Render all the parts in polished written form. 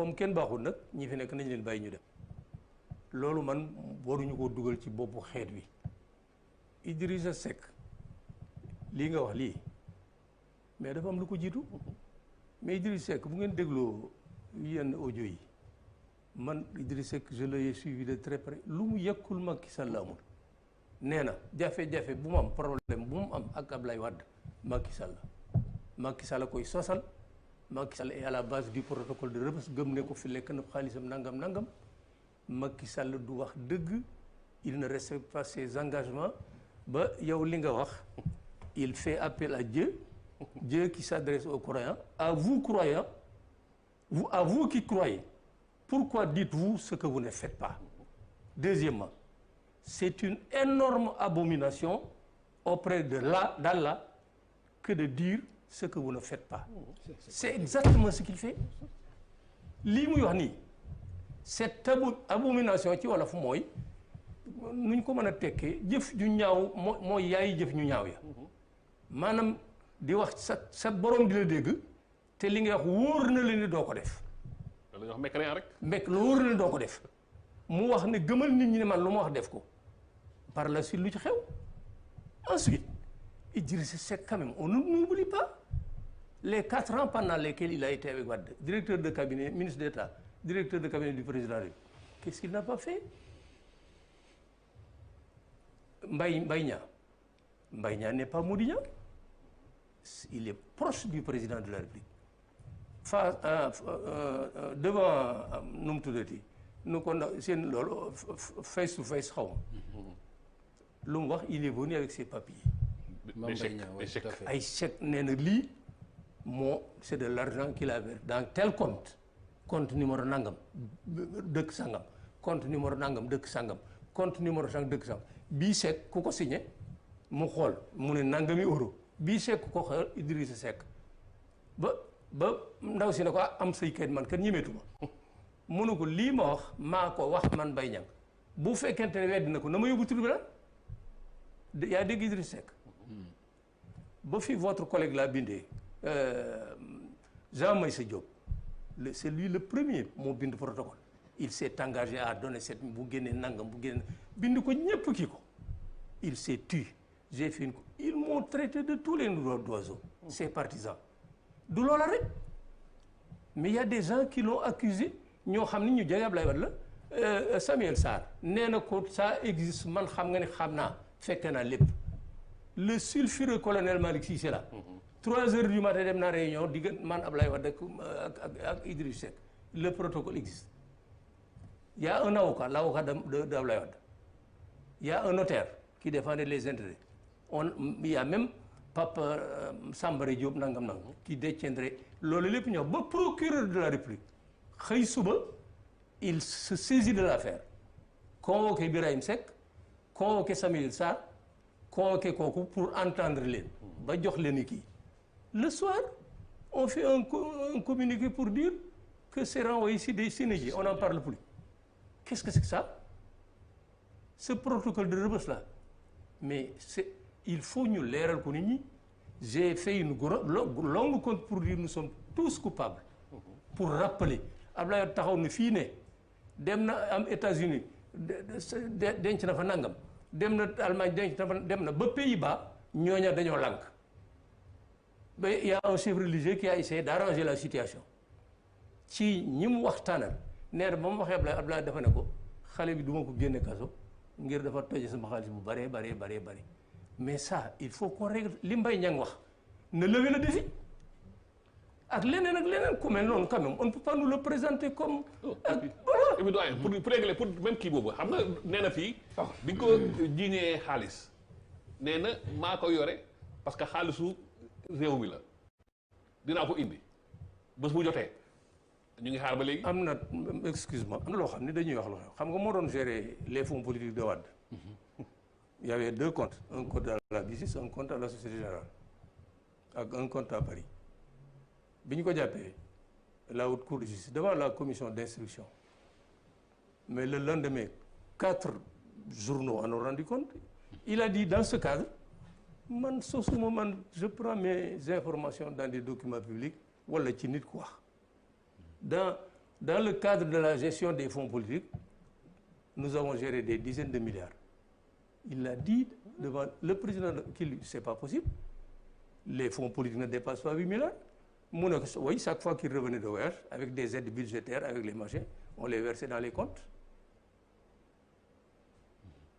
comme kenn baaxul nag ñi fi nekk nañ leen bàyyi ñu dem loolu man waruñu ko dugal ci boppu xeet wi Idrissa Seck lii nga wax lii mais dafa am lu ko jiitu mais Idrissa Seck bu ngeen dégloo yenn audio yi man Idrissa Seck je l'ai suivi de très près lu mu yekkul Macky Sall amul nee na jafe-jafe bu mu am problème bu mu am ak Ablaye Wade Macky Sall koy sosal Macky Sall est à la base du protocole de Rebeuss gëm ne ko fi lekk na xaalisam nangam Macky Sall du wax dëgg il ne respecte pas ses engagements ba yow li nga wax il fait appel à Dieu qui s'adresse aux croyants à vous croyants à vous qui croyez pourquoi dites-vous ce que vous ne faites pas deuxièmement c'est une énorme abomination auprès d'Allah que de dire ce que vous ne faites pas c'est exactement ce qu'il fait lii muy wax nii cette abomination ci wolof mooy nuñ ko mën a tekkee jëf ju ñaaw mooy yaay jëf ñu ñaaw ya maanaam di wax sa borom di la dégg te li nga wax wóor na la ni doo ko def dañuy wax mécréant rek lu wóor na ni doo ko def mu wax ne gëmal nit ñi ne man lu ma wax def ko par la suite lu ci xew ensuite Idrissa Seck quand même on n'oublie pas les 4 ans pendant lesquels il a été avec Wade directeur de cabinet ministre d'État directeur de cabinet du président de la République qu'est-ce qu'il n'a pas fait Mbaye Niang n'est pas Mody Niang il est proche du président de la République devant nu mu tuddati nu ko seen loolu face to face xaw ma lu mu wax il est venu avec ses papiers ay chèques nee na lii c'est de l'argent qu'il avait dans tel compte numéro nangam dëkk sangam compte numéro nangam dëkk sangam compte numéro sang dëkk sangam bii chèque ku ko signé mu xool mu ne nangami euro bii chèque ku ko xool Idrissa Seck ba ndaw si ne ko am say kayit man kat ñemeetu ma mënu ko lii ma wax maa ko wax man Mbaye Niang bu fekkente ne weddi na ko na ma yóbbu tribunal yaa dégg Idrissa Seck ba fi votre collègue laa bindee Jean Meïssa Diop c'est lui le premier moo bind protocole il s'est engagé à donner cette bu génnee nangam bu génne bind ko ñépp kii ko il s'est tué j'ai fait ils m'ont traité de tous les noms d'oiseaux ses partisans du loola rek mais il y a des gens qui l'ont accusé ñoo xam ni ñu jege Ablaye Wade la Samuel Sarr nee na ko ça existe man xam nga ne xam naa fekke naa lépp le sulfureux colonel Malick Cissé là 3 heures du matin dem naa réunion diggante man Ablaye Wade ak Idriss Seck le protocole existe il y a un avocat l'avocat d'Ablaye Wade il y a un notaire qui défendait les intérêts il y a même Pape Sambare Diop nangam qui détiendrait loolu lépp ñëw ba procureur de la République xëy suba il se saisit de l'affaire convoqué Birahim Seck convoqué Samuel Sarr convoqué kooku pour entendre leen ba jox leen kii le soir on fait un communiqué pour dire que c'est renvoyé ici des synergies on n'en parle plus qu'est-ce que c'est que ça ce protocole de Rebeuss là mais il faut ñu leeral ko nit ñi j'ai fait une longue compte pour dire nous sommes tous coupables pour rappeler Ablaye taxaw na fii ne dem na am États-Unis denc na fa nangam dem na Allemagne denc na fa dem na ba Pays-Bas ñooña dañoo lànk ba il y a un chef religieux qui a essayé d'arranger la situation ci ñi mu waxtaanal nee na ba mu waxee Ablaye dafa ne ko xale bi duma ko génne kaso ngir dafa toje sama xaalis bu bëree mais ça il faut qu'on règle li Mbaye Niang wax na lever le défi ak leneen ku mel noonu quand même on ne peut pas nous le présenter comme voilà pour régler pour même kii boobu xam nga nee na fii bi nga ko jiiñee xaalis nee na maa ko yore parce que xaalisu réew mi la dinaa ko indi bés bu jotee ñu ngi xaar ba léegi am na excuse-moi am na loo xam ne dañuy wax loo xam nga moo doon gérer les fonds politiques de Wade il y avait 2 comptes un compte à la BICIS un compte à la Société Générale ak un compte à Paris bi ñu ko jàppee la haute cour de justice devant la commission d'instruction mais le lendemain 4 journaux en ont rendu compte il a dit dans ce cadre man sosuma man je prends mes informations dans des documents publics wala ci nit ku wax dans Dans le cadre de la gestion des fonds politiques, nous avons géré des dizaines de milliards. Il l'a dit devant le président qu'il c'est pas possible. Les fonds politiques ne dépassent pas 8 milliards. Oui, chaque fois qu'il revenait de voyage, avec des aides budgétaires, avec les machins, on les versait dans les comptes.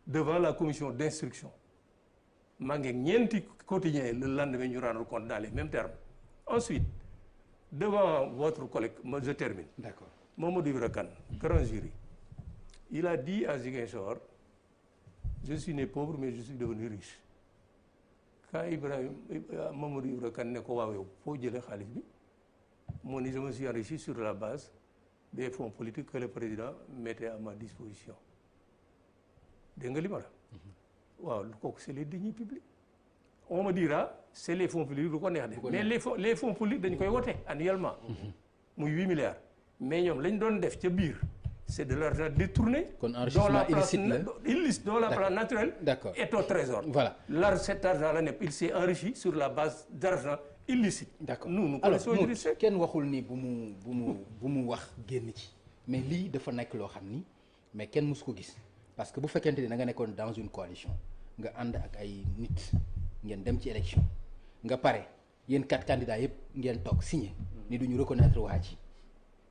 Devant la commission d'instruction. Mangé ñeenti quotidien le lendemain ñu rendre compte dans les mêmes termes. Ensuite, devant votre collègue, moi je termine. D'accord. Mamadou Ibra Kane, grand jury. Il a dit à Ziguinchor, je suis né pauvre mais je suis devenu riche. Quand Mamadou Ibra Kane ne ko waaw yow foo jëlee xaalis bi moo ni je me suis enrichi sur la base des fonds politiques que le président mettait à ma disposition. Dégg nga li ma la waaw kooku c'est les deniers publics. On me dira c'est les fonds publics lu ko neex def mais les fonds publics dañ koy wote annuellement muy 8 milliards mais ñoom lañ doon def ca biir c'est de l'argent détourné kon enrichissement illicite la illicite dont la place naturelle est au trésor. Voilà. Là, cet argent-là, il s'est enrichi sur la base d'argent illicite. D'accord. Nous alors connaissons kenn waxul ni bu mu wax génn ci mais lii dafa nekk loo xam ni mais kenn mësu ko gis parce que bu fekkente ni da nga nekkoon dans une coalition nga ànd ak ay nit ngeen dem ci élection nga pare yéen 4 candidats yëpp ngeen toog signé ni duñu reconnaître waa ji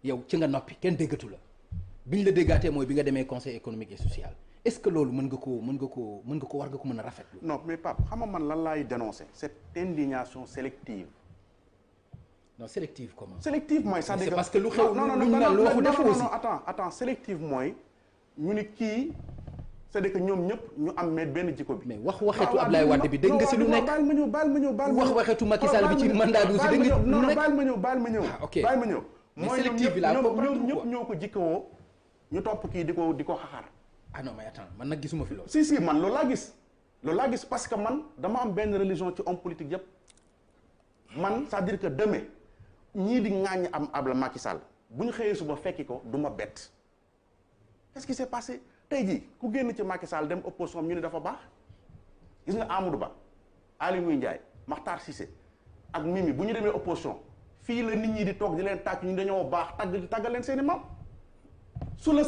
yow ci nga noppi kenn déggatu la bi ñu la déggaatee mooy bi nga demee conseil économique et social est-ce que loolu war nga ko mën a rafetlu. non mais Pape xam nga man lan laay dénoncer cette indignation sélective. non sélective comment. sélective mooy c'est-à-dire c'est parce que lu xew non attends sélective mooy ñu ni kii c'est-à-dire que ñoom ñëpp ñu am benn jikko bi. mais waxeetu Ablaye Wade bi dégg nga si lu nekk baal ma ñëw wax waxeetu Macky Sall bi ci mandat du si dégg nga lu nekk baal ma ñëw ok baal ma ñëw mais sélective bi laa ñoom ñëpp ñoo ko jikkoo ñu topp kii di ko xaxar. ah non mais attends man nag gisuma fi loolu. si man loolu laa gis parce que man dama am benn religion ci homme politique yëpp man c'est-à-dire que demain ñii di ŋaañ am abla Macky Sall bu ñu xëyee suba fekki ko du ma bett. qu'est-ce qui s'est passé tey jii ku génn ci Macky Sall dem opposition ñu ne dafa baax gis nga Amadou Ba Aly Ngouille Ndiaye Makhtar Cissé ak Mimi bu ñu demee opposition fii la nit ñi di toog di leen tàcc ñu dañoo baax tàggal leen seeni maam. su le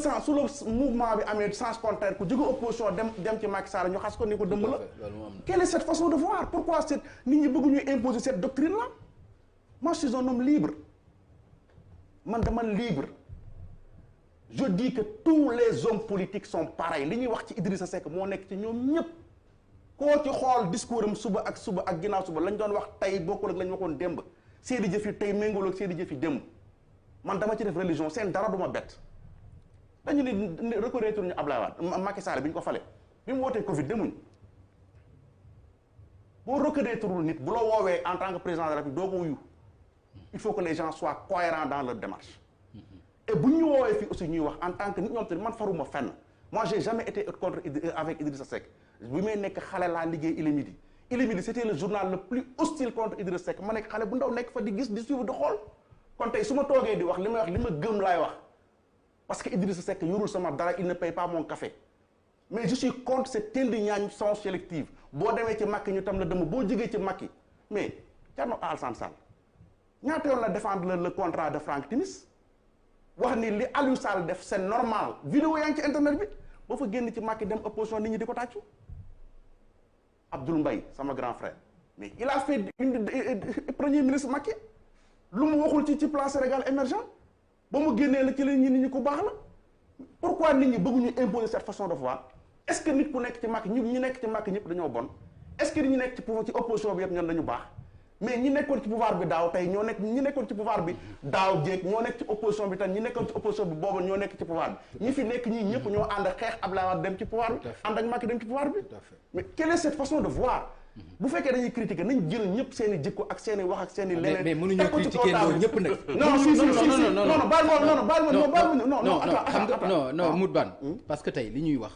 mouvement bi amee sens contraire ku jóge opposition dem ci Macky Sall ñu xas ko ni ko dëmb la. Quelle est cette façon de voir pourquoi nit ñi bëgg ñuy imposer cette doctrine là moi je suis un homme libre man dama libre je dis que tous les hommes politiques sont pareils li ñuy wax ci Idrissa Seck moo nekk ci ñoom ñëpp koo ci xool discours am suba ak ginnaaw suba lañ doon wax tey bokkul ak lañ waxoon démb seeni jëf yi tey méngóol ak seeni jëf yi démb man dama ci def religion seen dara du ma bett. dañu ne reconnaître ñu Ablaye Wade Macky Sall bi ñu ko fale bi mu wootee Covid demuñ boo reconnaître nit bu la woowee en tant que président de la République doo ko wuyu il faut que les gens soient cohérents dans leur démarche et bu ñu woowee fii aussi ñuy wax en tant que nit ñoom te man faruma fenn moi j'ai jamais été contre avec Idrissa Seck bi may nekk xale laa liggéey Il Midi c'était le journal le plus hostile contre Idrissa Seck ma nekk xale bu ndaw nekk fa di gis di suivre di xool kon tey su ma toogee di wax li may wax li ma gëm laay wax parce que Idrissa Seck yorul sama dara il ne paye pas mon café mais je suis contre cette indignation sélective boo demee ci Macky ñu tam la dem boo jógee ci Macky mais Thierno Alassane Sall ñaata yoon la défendre le contrat de Franck Timis wax ni li Aliou Sall def c'est normal vidéo yaa ngi ci internet bi boo fa génn ci Macky dem opposition nit ñi di ko tàccu Abdoul Mbaye sama grand frère mais il a fait premier ministre Macky lu mu waxul ci plan Sénégal émergent ba mu génnee la ci la nit ñi ku baax la pourquoi nit ñi bëgguñu imposer cette façon de voir est-ce que nit ku nekk ci Macky ñu nekk ci Macky ñëpp dañoo bon est-ce que ñi nekk ci pouvoir ci opposition bi yëpp ñoom dañu baax mais ñi nekkoon ci pouvoir bi daaw tey ñoo nekk ñi nekkoon ci pouvoir bi daaw jéeg ñoo nekk ci opposition bi tey ñi nekkoon ci opposition bi booba ñoo nekk ci pouvoir bi ñi fi nekk ñii ñëpp ñoo ànd xeex Abdoulaye Wade dem ci pouvoir bi ànd ak Macky dem ci pouvoir bi mais quelle est cette façon de voir bu fekkee dañuy critiquer nañ jël ñëpp seen i jikko ak seen i wax ak seen i leneen mais mënuñu critiquer loolu ñëpp nag non Moutbane parce que tey li ñuy wax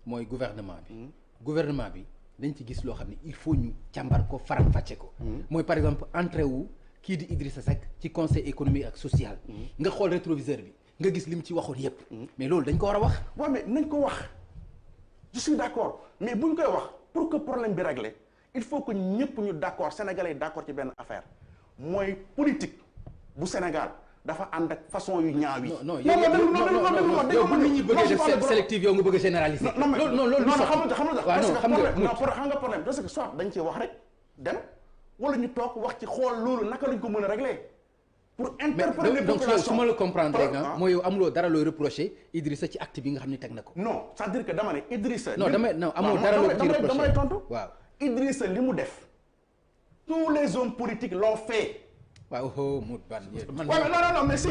mooy gouvernement bi dañ ci gis loo xam ne il faut ñu càmbar ko faram-fàcce ko mooy par exemple entrée wu kii di Idrissa Seck ci conseil économique ak social nga xool rétroviseur bi nga gis li mu ci waxoon yépp mais loolu dañ ko war a wax waaw mais nañ ko wax je suis d'accord mais buñ koy wax pour que problème bi réglé il faut que ñëpp ñu d'accord sénégalais yi d'accord ci benn affaire mooy politique bu Sénégal dafa ànd ak façon yu ñaaw yi. non yow bu nit ñi bëggee def sélective yow nga bëgg a généraliser. loolu xam nga problème parce que soit dañ ci wax rek dem wala ñu toog wax ci xool loolu naka lañ ko mën a régler pour interpeller les populations. donc su ma la comprendre rek mooy yow amuloo dara looy reprocher Idrissa ci acte bi nga xam ne teg na ko. non c'est-à-dire que dama ne Idrissa. amoo dara loo ci reprocher damay tontu. waaw Idrissa li mu def tous les hommes politiques l'ont fait. waaw Mout Ban non mais si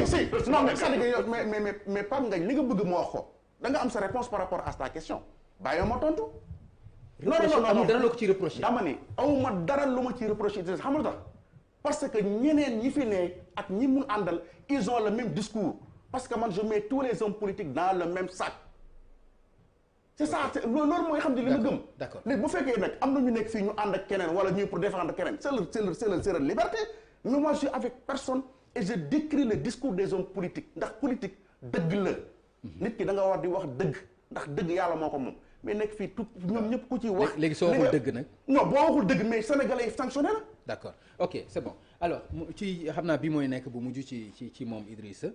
non mais c'est-à-dire que mais Pape Ngagne li nga bëgg moo wax ko da nga am sa réponse par rapport à ta question bàyyi ma tontu. non amul dara loo ko ci reproché. dama ne awma dara lu ma ci reproché Idrissa xam nga tax parce que ñeneen ñi fi ne ak ñi mun àndal ils ont le même discours parce que man je mets tous les hommes politiques dans le même sac. c'est ça loolu mooy xam ne li ma gëm. d'accord léegi bu fekkee nag am na ñu nekk fii ñu ànd ak keneen wala ñuy pour défendre keneen c'est leur liberté. mais moi je suis avec personne et je décris le discours des hommes politiques ndax politique dëgg la. nit ki da nga war di wax dëgg ndax dëgg yàlla moo ko moom mais nekk fii tout ñoom ñëpp ku ci wax. léegi soo waxul dëgg nag. non boo waxul dëgg mais sénégalais yi sanctionné la. d'accord ok c'est bon alors ci xam naa bi mooy nekk bu mujj ci moom Idrissa.